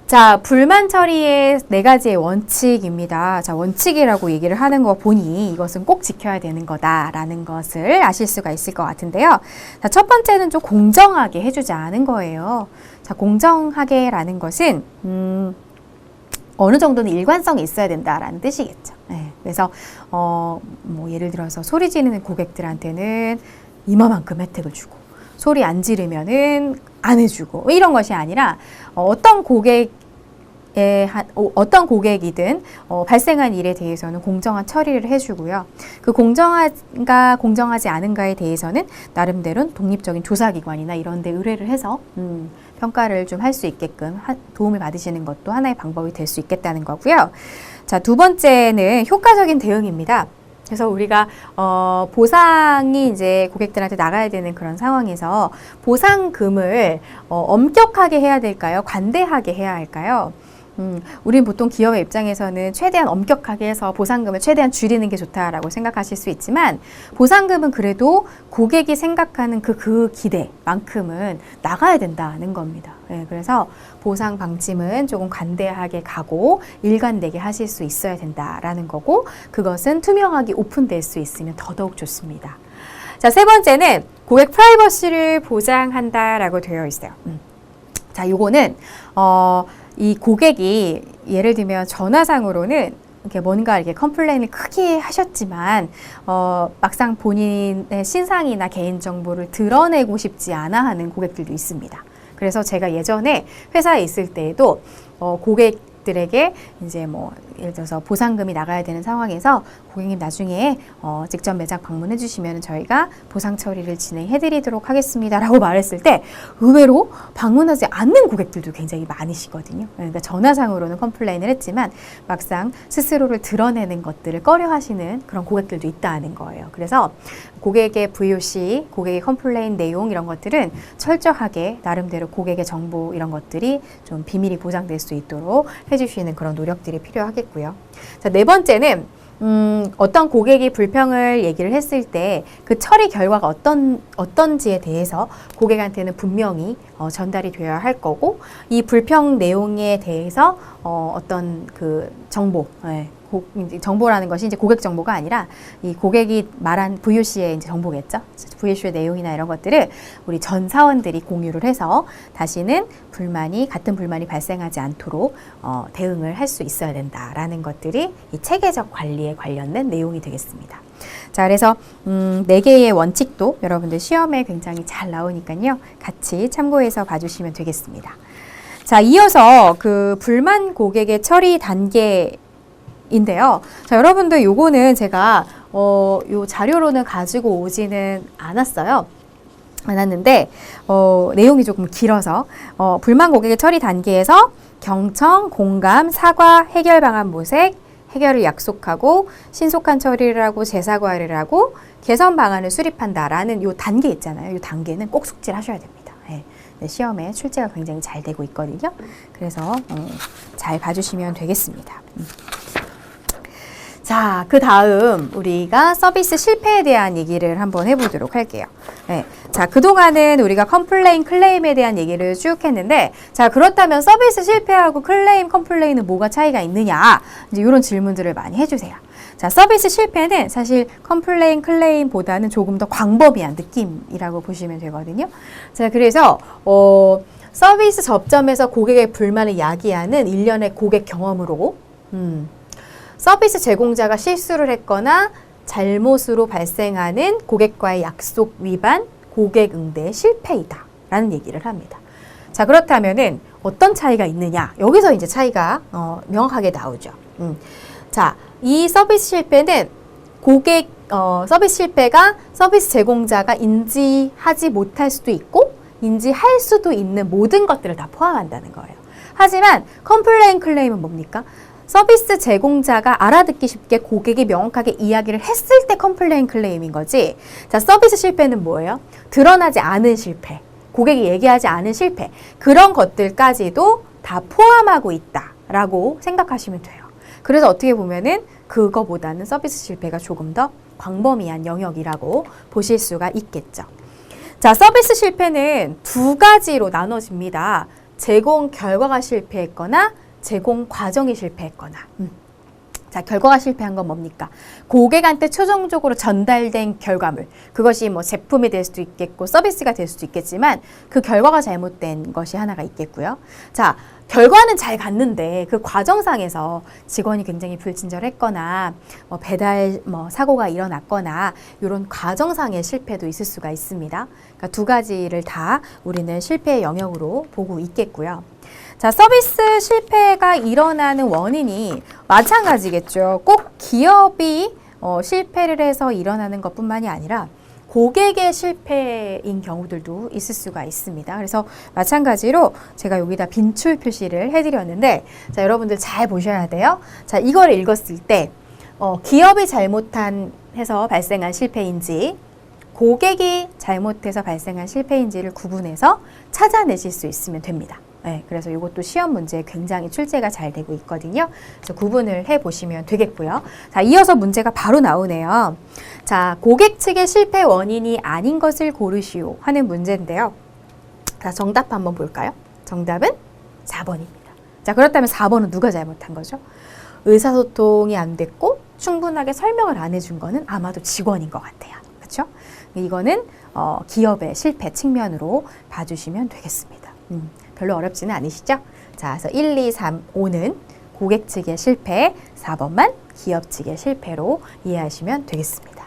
자, 불만 처리의 4가지의 원칙입니다. 자, 원칙이라고 얘기를 하는 거 보니 이것은 꼭 지켜야 되는 거다라는 것을 아실 수가 있을 것 같은데요. 자, 첫 번째는 좀 공정하게 해주자는 거예요. 자, 공정하게라는 것은 어느 정도는 일관성이 있어야 된다라는 뜻이겠죠. 네, 그래서 뭐 예를 들어서 소리 지르는 고객들한테는 이만큼 혜택을 주고 소리 안 지르면은 안 해주고 이런 것이 아니라 어떤 고객이든 발생한 일에 대해서는 공정한 처리를 해주고요. 그 공정한가 공정하지 않은가에 대해서는 나름대로 독립적인 조사기관이나 이런 데 의뢰를 해서 평가를 좀 할 수 있게끔 도움을 받으시는 것도 하나의 방법이 될 수 있겠다는 거고요. 자, 두 번째는 효과적인 대응입니다. 그래서 우리가 보상이 이제 고객들한테 나가야 되는 그런 상황에서 보상금을 엄격하게 해야 될까요? 관대하게 해야 할까요? 우린 보통 기업의 입장에서는 최대한 엄격하게 해서 보상금을 최대한 줄이는 게 좋다라고 생각하실 수 있지만 보상금은 그래도 고객이 생각하는 그 기대만큼은 나가야 된다는 겁니다. 네, 그래서 보상 방침은 조금 관대하게 가고 일관되게 하실 수 있어야 된다라는 거고 그것은 투명하게 오픈될 수 있으면 더더욱 좋습니다. 자, 세 번째는 고객 프라이버시를 보장한다라고 되어 있어요. 자, 요거는 이 고객이 예를 들면 전화상으로는 이렇게 뭔가 이렇게 컴플레인을 크게 하셨지만 막상 본인의 신상이나 개인정보를 드러내고 싶지 않아 하는 고객들도 있습니다. 그래서 제가 예전에 회사에 있을 때에도 고객들에게 이제 뭐 예를 들어서 보상금이 나가야 되는 상황에서 고객님 나중에 직접 매장 방문해 주시면 저희가 보상 처리를 진행해 드리도록 하겠습니다 라고 말했을 때 의외로 방문하지 않는 고객들도 굉장히 많으시거든요. 그러니까 전화상으로는 컴플레인을 했지만 막상 스스로를 드러내는 것들을 꺼려 하시는 그런 고객들도 있다는 거예요. 그래서 고객의 VOC, 고객의 컴플레인 내용 이런 것들은 철저하게 나름대로 고객의 정보 이런 것들이 좀 비밀이 보장될 수 있도록 해주시는 그런 노력들이 필요하겠고요. 자, 네 번째는 어떤 고객이 불평을 얘기를 했을 때 그 처리 결과가 어떤지에 대해서 고객한테는 분명히 전달이 되어야 할 거고 이 불평 내용에 대해서 어떤 그 정보, 정보라는 것이 이제 고객 정보가 아니라 이 고객이 말한 VOC의 이제 정보겠죠. VOC의 내용이나 이런 것들을 우리 전 사원들이 공유를 해서 다시는 같은 불만이 발생하지 않도록 대응을 할 수 있어야 된다라는 것들이 이 체계적 관리에 관련된 내용이 되겠습니다. 자, 그래서 4개의 원칙도 여러분들 시험에 굉장히 잘 나오니까요. 같이 참고해서 봐주시면 되겠습니다. 자, 이어서 그 불만 고객의 처리 단계 인데요. 자, 여러분들 요거는 제가 요 자료로는 가지고 오지는 않았는데 내용이 조금 길어서 불만 고객의 처리 단계에서 경청, 공감, 사과, 해결 방안 모색, 해결을 약속하고 신속한 처리를 하고 재사과를 하고 개선 방안을 수립한다라는 요 단계 있잖아요. 요 단계는 꼭 숙지를 하셔야 됩니다. 네, 시험에 출제가 굉장히 잘 되고 있거든요. 그래서 잘 봐주시면 되겠습니다. 자, 그 다음 우리가 서비스 실패에 대한 얘기를 한번 해보도록 할게요. 네. 자, 그동안은 우리가 컴플레인, 클레임에 대한 얘기를 쭉 했는데 자, 그렇다면 서비스 실패하고 클레임, 컴플레인은 뭐가 차이가 있느냐? 이제 이런 질문들을 많이 해주세요. 자, 서비스 실패는 사실 컴플레인, 클레임보다는 조금 더 광범위한 느낌이라고 보시면 되거든요. 자, 그래서 서비스 접점에서 고객의 불만을 야기하는 일련의 고객 경험으로 서비스 제공자가 실수를 했거나 잘못으로 발생하는 고객과의 약속 위반, 고객 응대 실패이다 라는 얘기를 합니다. 자, 그렇다면은 어떤 차이가 있느냐? 여기서 이제 차이가 명확하게 나오죠. 자, 이 서비스 실패는 서비스 실패가 서비스 제공자가 인지하지 못할 수도 있고 인지할 수도 있는 모든 것들을 다 포함한다는 거예요. 하지만 컴플레인, 클레임은 뭡니까? 서비스 제공자가 알아듣기 쉽게 고객이 명확하게 이야기를 했을 때 컴플레인, 클레임인 거지. 자, 서비스 실패는 뭐예요? 드러나지 않은 실패, 고객이 얘기하지 않은 실패, 그런 것들까지도 다 포함하고 있다라고 생각하시면 돼요. 그래서 어떻게 보면은 그거보다는 서비스 실패가 조금 더 광범위한 영역이라고 보실 수가 있겠죠. 자, 서비스 실패는 2가지로 나눠집니다. 제공 결과가 실패했거나 제공 과정이 실패했거나. 자, 결과가 실패한 건 뭡니까? 고객한테 최종적으로 전달된 결과물. 그것이 뭐 제품이 될 수도 있겠고 서비스가 될 수도 있겠지만 그 결과가 잘못된 것이 하나가 있겠고요. 자, 결과는 잘 갔는데 그 과정상에서 직원이 굉장히 불친절했거나 배달 사고가 일어났거나 이런 과정상의 실패도 있을 수가 있습니다. 그러니까 두 가지를 다 우리는 실패의 영역으로 보고 있겠고요. 자, 서비스 실패가 일어나는 원인이 마찬가지겠죠. 꼭 기업이 실패를 해서 일어나는 것뿐만이 아니라 고객의 실패인 경우들도 있을 수가 있습니다. 그래서 마찬가지로 제가 여기다 빈출 표시를 해드렸는데, 자, 여러분들 잘 보셔야 돼요. 자, 이걸 읽었을 때 기업이 해서 발생한 실패인지 고객이 잘못해서 발생한 실패인지를 구분해서 찾아내실 수 있으면 됩니다. 네, 그래서 이것도 시험 문제에 굉장히 출제가 잘 되고 있거든요. 그래서 구분을 해보시면 되겠고요. 자, 이어서 문제가 바로 나오네요. 자, 고객 측의 실패 원인이 아닌 것을 고르시오 하는 문제인데요. 자, 정답 한번 볼까요? 정답은 4번입니다. 자, 그렇다면 4번은 누가 잘못한 거죠? 의사소통이 안 됐고 충분하게 설명을 안 해준 거는 아마도 직원인 것 같아요. 그렇죠? 이거는 기업의 실패 측면으로 봐주시면 되겠습니다. 별로 어렵지는 않으시죠? 자, 그래서 1, 2, 3, 5는 고객 측의 실패, 4번만 기업 측의 실패로 이해하시면 되겠습니다.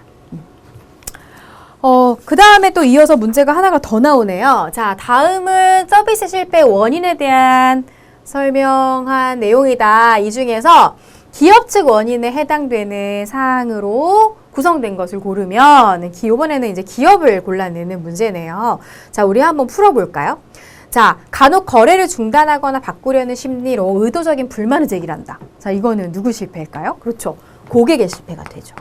그 다음에 또 이어서 문제가 하나가 더 나오네요. 자, 다음은 서비스 실패 원인에 대한 설명한 내용이다. 이 중에서 기업 측 원인에 해당되는 사항으로 구성된 것을 고르면 이번에는 이제 기업을 골라내는 문제네요. 자, 우리 한번 풀어볼까요? 자, 간혹 거래를 중단하거나 바꾸려는 심리로 의도적인 불만을 제기한다. 자, 이거는 누구 실패일까요? 그렇죠. 고객의 실패가 되죠.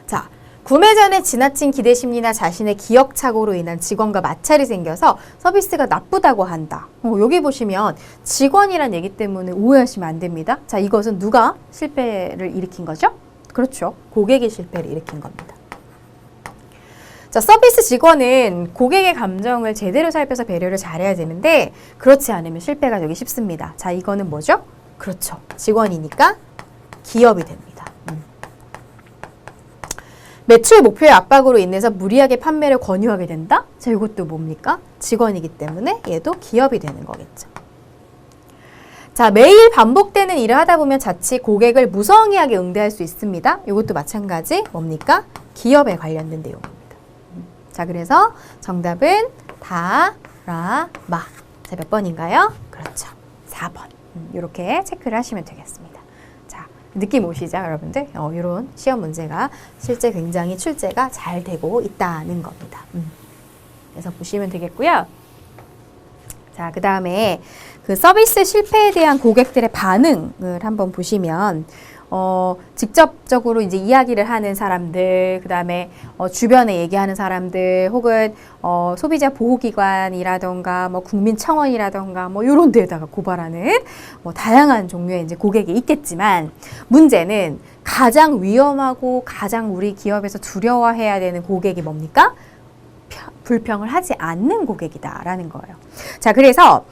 자, 구매 전에 지나친 기대 심리나 자신의 기억 착오로 인한 직원과 마찰이 생겨서 서비스가 나쁘다고 한다. 여기 보시면 직원이란 얘기 때문에 오해하시면 안 됩니다. 자, 이것은 누가 실패를 일으킨 거죠? 그렇죠. 고객이 실패를 일으킨 겁니다. 자, 서비스 직원은 고객의 감정을 제대로 살펴서 배려를 잘해야 되는데 그렇지 않으면 실패가 되기 쉽습니다. 자, 이거는 뭐죠? 그렇죠. 직원이니까 기업이 됩니다. 매출 목표의 압박으로 인해서 무리하게 판매를 권유하게 된다? 자, 이것도 뭡니까? 직원이기 때문에 얘도 기업이 되는 거겠죠. 자, 매일 반복되는 일을 하다 보면 자칫 고객을 무성의하게 응대할 수 있습니다. 이것도 마찬가지 뭡니까? 기업에 관련된 내용입니다. 자, 그래서 정답은 다, 라, 마. 자, 몇 번인가요? 그렇죠. 4번. 이렇게 체크를 하시면 되겠습니다. 자, 느낌 오시죠, 여러분들? 이런 시험 문제가 실제 굉장히 출제가 잘 되고 있다는 겁니다. 그래서 보시면 되겠고요. 자, 그 다음에 그 서비스 실패에 대한 고객들의 반응을 한번 보시면 직접적으로 이제 이야기를 하는 사람들, 그 다음에 주변에 얘기하는 사람들, 혹은 소비자 보호기관이라던가 국민청원이라던가 이런 데에다가 고발하는 다양한 종류의 이제 고객이 있겠지만, 문제는 가장 위험하고 가장 우리 기업에서 두려워해야 되는 고객이 뭡니까? 불평을 하지 않는 고객이다라는 거예요. 자, 그래서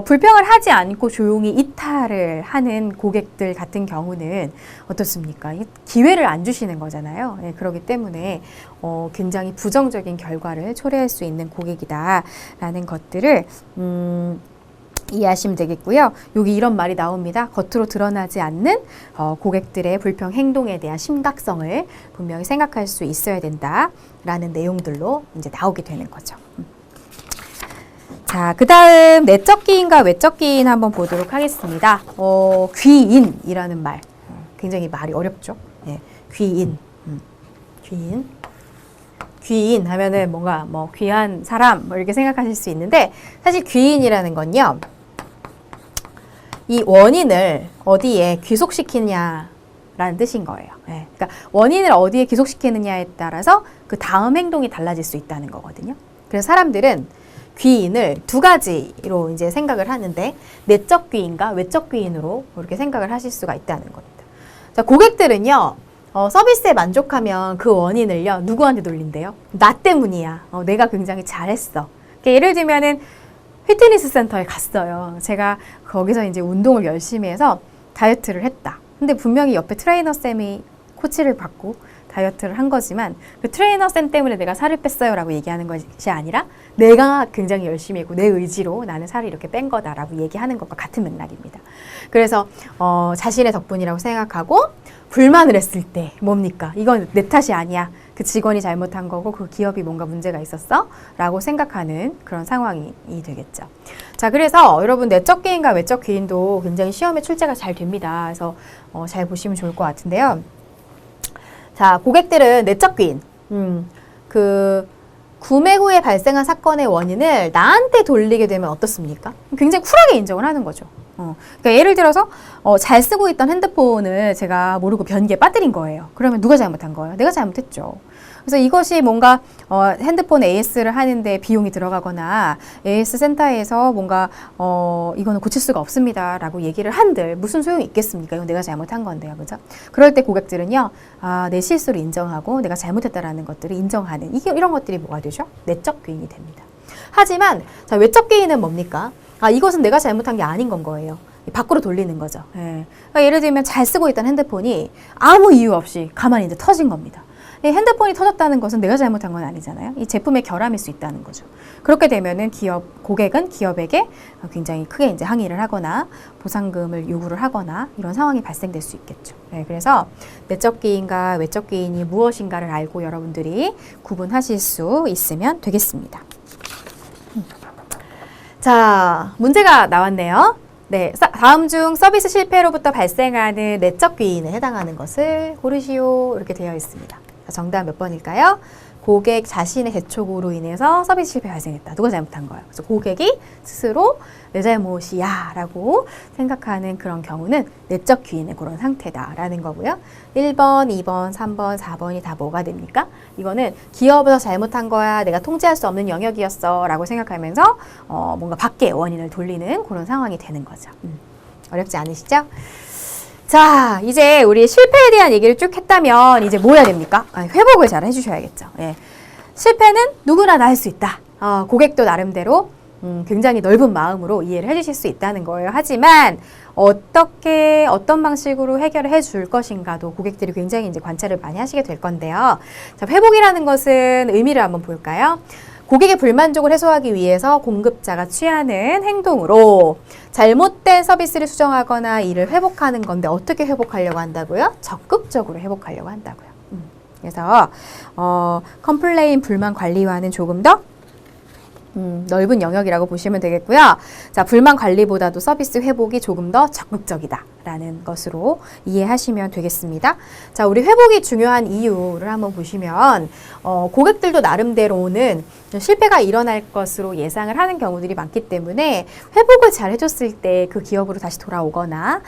불평을 하지 않고 조용히 이탈을 하는 고객들 같은 경우는 어떻습니까? 기회를 안 주시는 거잖아요. 네, 그렇기 때문에 굉장히 부정적인 결과를 초래할 수 있는 고객이다라는 것들을 이해하시면 되겠고요. 여기 이런 말이 나옵니다. 겉으로 드러나지 않는 고객들의 불평 행동에 대한 심각성을 분명히 생각할 수 있어야 된다라는 내용들로 이제 나오게 되는 거죠. 자, 그 다음 내적 기인과 외적 기인 한번 보도록 하겠습니다. 귀인이라는 말. 굉장히 말이 어렵죠. 네, 귀인. 귀인 하면은 뭔가 귀한 사람 이렇게 생각하실 수 있는데, 사실 귀인이라는 건요, 이 원인을 어디에 귀속시키냐라는 뜻인 거예요. 네, 그러니까 원인을 어디에 귀속시키느냐에 따라서 그 다음 행동이 달라질 수 있다는 거거든요. 그래서 사람들은 귀인을 두 가지로 이제 생각을 하는데, 내적 귀인과 외적 귀인으로 이렇게 생각을 하실 수가 있다는 겁니다. 자, 고객들은요, 서비스에 만족하면 그 원인을요, 누구한테 돌린대요? 나 때문이야. 내가 굉장히 잘했어. 예를 들면은 피트니스 센터에 갔어요. 제가 거기서 이제 운동을 열심히 해서 다이어트를 했다. 근데 분명히 옆에 트레이너 쌤이 코치를 받고 다이어트를 한 거지만 그 트레이너 쌤 때문에 내가 살을 뺐어요 라고 얘기하는 것이 아니라 내가 굉장히 열심히 했고 내 의지로 나는 살을 이렇게 뺀 거다라고 얘기하는 것과 같은 맥락입니다. 그래서 자신의 덕분이라고 생각하고 불만을 했을 때 뭡니까? 이건 내 탓이 아니야. 그 직원이 잘못한 거고 그 기업이 뭔가 문제가 있었어? 라고 생각하는 그런 상황이 되겠죠. 자, 그래서 여러분 내적 기인과 외적 기인도 굉장히 시험에 출제가 잘 됩니다. 그래서 잘 보시면 좋을 것 같은데요. 자, 고객들은 내적 귀인, 그 구매 후에 발생한 사건의 원인을 나한테 돌리게 되면 어떻습니까? 굉장히 쿨하게 인정을 하는 거죠. 그러니까 예를 들어서 잘 쓰고 있던 핸드폰을 제가 모르고 변기에 빠뜨린 거예요. 그러면 누가 잘못한 거예요? 내가 잘못했죠. 그래서 이것이 뭔가 핸드폰 AS를 하는데 비용이 들어가거나 AS 센터에서 뭔가 이거는 고칠 수가 없습니다 라고 얘기를 한들 무슨 소용이 있겠습니까? 이건 내가 잘못한 건데요. 그죠? 그럴 때 고객들은요, 내 실수를 인정하고 내가 잘못했다라는 것들을 인정하는 이런 것들이 뭐가 되죠? 내적 귀인이 됩니다. 하지만 자, 외적 귀인은 뭡니까? 이것은 내가 잘못한 게 아닌 건 거예요. 밖으로 돌리는 거죠. 예. 그러니까 예를 들면 잘 쓰고 있던 핸드폰이 아무 이유 없이 가만히 이제 터진 겁니다. 이 핸드폰이 터졌다는 것은 내가 잘못한 건 아니잖아요. 이 제품의 결함일 수 있다는 거죠. 그렇게 되면은 고객은 기업에게 굉장히 크게 이제 항의를 하거나 보상금을 요구를 하거나 이런 상황이 발생될 수 있겠죠. 네, 그래서 내적 기인과 외적 기인이 무엇인가를 알고 여러분들이 구분하실 수 있으면 되겠습니다. 자, 문제가 나왔네요. 네, 다음 중 서비스 실패로부터 발생하는 내적 귀인에 해당하는 것을 고르시오 이렇게 되어 있습니다. 자, 정답 몇 번일까요? 고객 자신의 재촉으로 인해서 서비스 실패 발생했다. 누가 잘못한 거예요? 그래서 고객이 스스로 내 잘못이야 라고 생각하는 그런 경우는 내적 귀인의 그런 상태다라는 거고요. 1번, 2번, 3번, 4번이 다 뭐가 됩니까? 이거는 기업에서 잘못한 거야. 내가 통제할 수 없는 영역이었어 라고 생각하면서 뭔가 밖에 원인을 돌리는 그런 상황이 되는 거죠. 어렵지 않으시죠? 자, 이제 우리 실패에 대한 얘기를 쭉 했다면 이제 뭐 해야 됩니까? 회복을 잘 해주셔야겠죠. 예. 실패는 누구나 다 할 수 있다. 고객도 나름대로 굉장히 넓은 마음으로 이해를 해주실 수 있다는 거예요. 하지만 어떤 방식으로 해결을 해줄 것인가도 고객들이 굉장히 이제 관찰을 많이 하시게 될 건데요. 자, 회복이라는 것은 의미를 한번 볼까요? 고객의 불만족을 해소하기 위해서 공급자가 취하는 행동으로 잘못된 서비스를 수정하거나 이를 회복하는 건데 어떻게 회복하려고 한다고요? 적극적으로 회복하려고 한다고요. 그래서 컴플레인 불만 관리와는 조금 더 넓은 영역이라고 보시면 되겠고요. 자, 불만 관리보다도 서비스 회복이 조금 더 적극적이다라는 것으로 이해하시면 되겠습니다. 자, 우리 회복이 중요한 이유를 한번 보시면 고객들도 나름대로는 실패가 일어날 것으로 예상을 하는 경우들이 많기 때문에 회복을 잘 해줬을 때 그 기업으로 다시 돌아오거나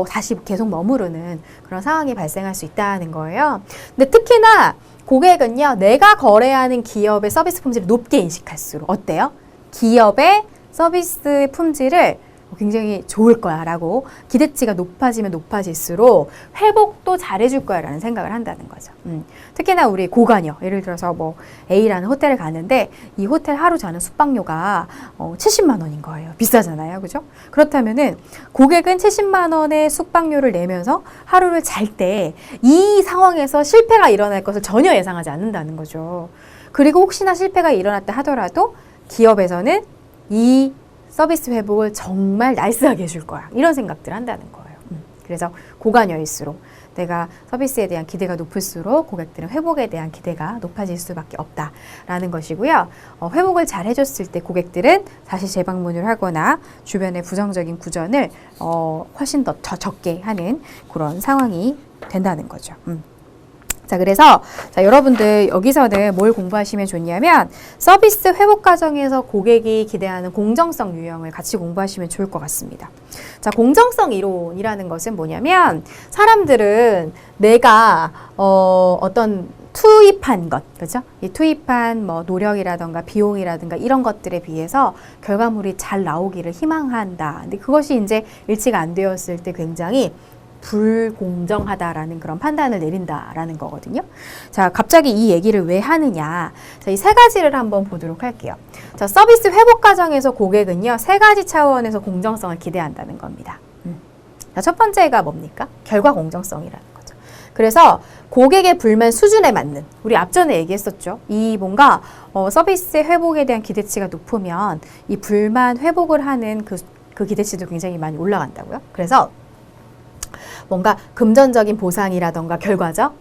다시 계속 머무르는 그런 상황이 발생할 수 있다는 거예요. 근데 특히나 고객은요, 내가 거래하는 기업의 서비스 품질을 높게 인식할수록 어때요? 기업의 서비스 품질을 굉장히 좋을 거야 라고 기대치가 높아지면 높아질수록 회복도 잘해줄 거야 라는 생각을 한다는 거죠. 특히나 우리 고관이요. 예를 들어서 뭐 A라는 호텔을 가는데 이 호텔 하루 자는 숙박료가 70만 원인 거예요. 비싸잖아요. 그죠? 그렇다면은 고객은 70만 원의 숙박료를 내면서 하루를 잘 때 이 상황에서 실패가 일어날 것을 전혀 예상하지 않는다는 거죠. 그리고 혹시나 실패가 일어났다 하더라도 기업에서는 이 서비스 회복을 정말 나이스하게 해줄 거야. 이런 생각들을 한다는 거예요. 그래서 고관여일수록 내가 서비스에 대한 기대가 높을수록 고객들은 회복에 대한 기대가 높아질 수밖에 없다라는 것이고요. 회복을 잘 해줬을 때 고객들은 다시 재방문을 하거나 주변의 부정적인 구전을 훨씬 더 적게 하는 그런 상황이 된다는 거죠. 자, 그래서 여러분들 여기서는 뭘 공부하시면 좋냐면 서비스 회복 과정에서 고객이 기대하는 공정성 유형을 같이 공부하시면 좋을 것 같습니다. 자, 공정성 이론이라는 것은 뭐냐면 사람들은 내가 어떤 투입한 것, 그죠? 이 투입한 뭐 노력이라던가 비용이라든가 이런 것들에 비해서 결과물이 잘 나오기를 희망한다. 근데 그것이 이제 일치가 안 되었을 때 굉장히 불공정하다라는 그런 판단을 내린다라는 거거든요. 자, 갑자기 이 얘기를 왜 하느냐. 자, 이 세 가지를 한번 보도록 할게요. 자, 서비스 회복 과정에서 고객은요, 세 가지 차원에서 공정성을 기대한다는 겁니다. 자, 첫 번째가 뭡니까? 결과 공정성이라는 거죠. 그래서 고객의 불만 수준에 맞는, 우리 앞전에 얘기했었죠. 이 뭔가 서비스 회복에 대한 기대치가 높으면 이 불만 회복을 하는 그 기대치도 굉장히 많이 올라간다고요. 그래서 뭔가 금전적인 보상이라던가 결과적,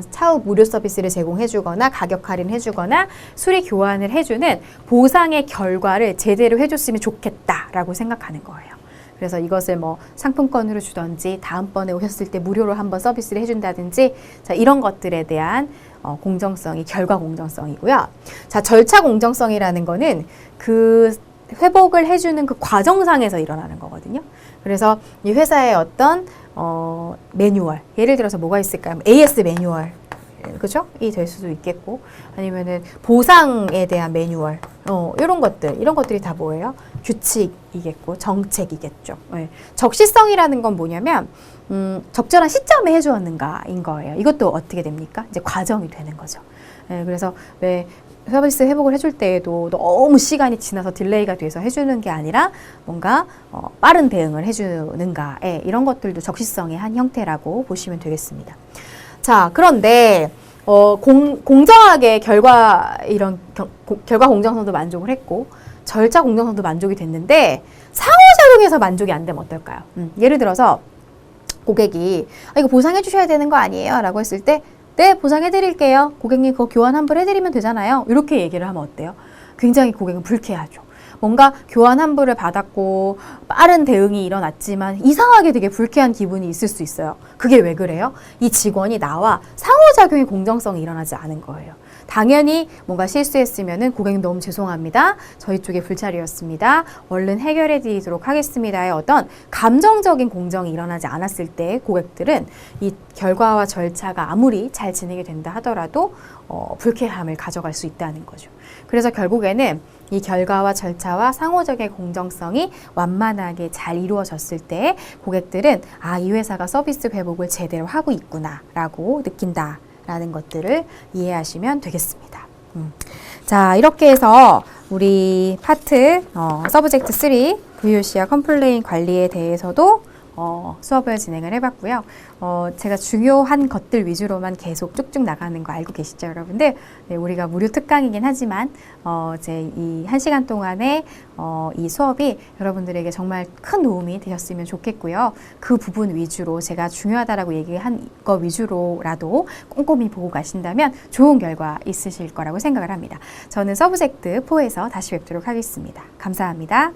차후 무료 서비스를 제공해주거나 가격 할인해주거나 수리 교환을 해주는 보상의 결과를 제대로 해줬으면 좋겠다라고 생각하는 거예요. 그래서 이것을 뭐 상품권으로 주던지 다음번에 오셨을 때 무료로 한번 서비스를 해준다든지, 자, 이런 것들에 대한 공정성이 결과 공정성이고요. 자, 절차 공정성이라는 거는 그 회복을 해주는 그 과정상에서 일어나는 거거든요. 그래서 이 회사의 어떤 매뉴얼, 예를 들어서 뭐가 있을까요? AS 매뉴얼, 그죠? 이 될 수도 있겠고, 아니면은 보상에 대한 매뉴얼, 이런 것들이 다 뭐예요? 규칙이겠고 정책이겠죠. 네. 적시성이라는 건 뭐냐면 적절한 시점에 해주었는가인 거예요. 이것도 어떻게 됩니까? 이제 과정이 되는 거죠. 네, 그래서 왜 서비스 회복을 해줄 때에도 너무 시간이 지나서 딜레이가 돼서 해주는 게 아니라 뭔가 빠른 대응을 해주는가, 이런 것들도 적시성의 한 형태라고 보시면 되겠습니다. 자, 그런데 공정하게 결과 공정성도 만족을 했고 절차 공정성도 만족이 됐는데 상호작용에서 만족이 안 되면 어떨까요? 예를 들어서 고객이 이거 보상해 주셔야 되는 거 아니에요? 라고 했을 때 네, 보상해 드릴게요. 고객님 그거 교환 환불해 드리면 되잖아요. 이렇게 얘기를 하면 어때요? 굉장히 고객은 불쾌하죠. 뭔가 교환 환불을 받았고 빠른 대응이 일어났지만 이상하게 되게 불쾌한 기분이 있을 수 있어요. 그게 왜 그래요? 이 직원이 나와 상호작용의 공정성이 일어나지 않은 거예요. 당연히 뭔가 실수했으면은 고객님 너무 죄송합니다. 저희 쪽에 불찰이었습니다. 얼른 해결해 드리도록 하겠습니다의 어떤 감정적인 공정이 일어나지 않았을 때 고객들은 이 결과와 절차가 아무리 잘 진행이 된다 하더라도 불쾌함을 가져갈 수 있다는 거죠. 그래서 결국에는 이 결과와 절차와 상호적인 공정성이 완만하게 잘 이루어졌을 때 고객들은 이 회사가 서비스 회복을 제대로 하고 있구나라고 느낀다라는 것들을 이해하시면 되겠습니다. 자, 이렇게 해서 우리 파트 서브젝트 3 VOC와 컴플레인 관리에 대해서도 수업을 진행을 해봤고요. 제가 중요한 것들 위주로만 계속 쭉쭉 나가는 거 알고 계시죠, 여러분들? 네, 우리가 무료 특강이긴 하지만 제 이 1시간 동안의 이 수업이 여러분들에게 정말 큰 도움이 되셨으면 좋겠고요. 그 부분 위주로 제가 중요하다라고 얘기한 거 위주로라도 꼼꼼히 보고 가신다면 좋은 결과 있으실 거라고 생각을 합니다. 저는 서브젝트 4에서 다시 뵙도록 하겠습니다. 감사합니다.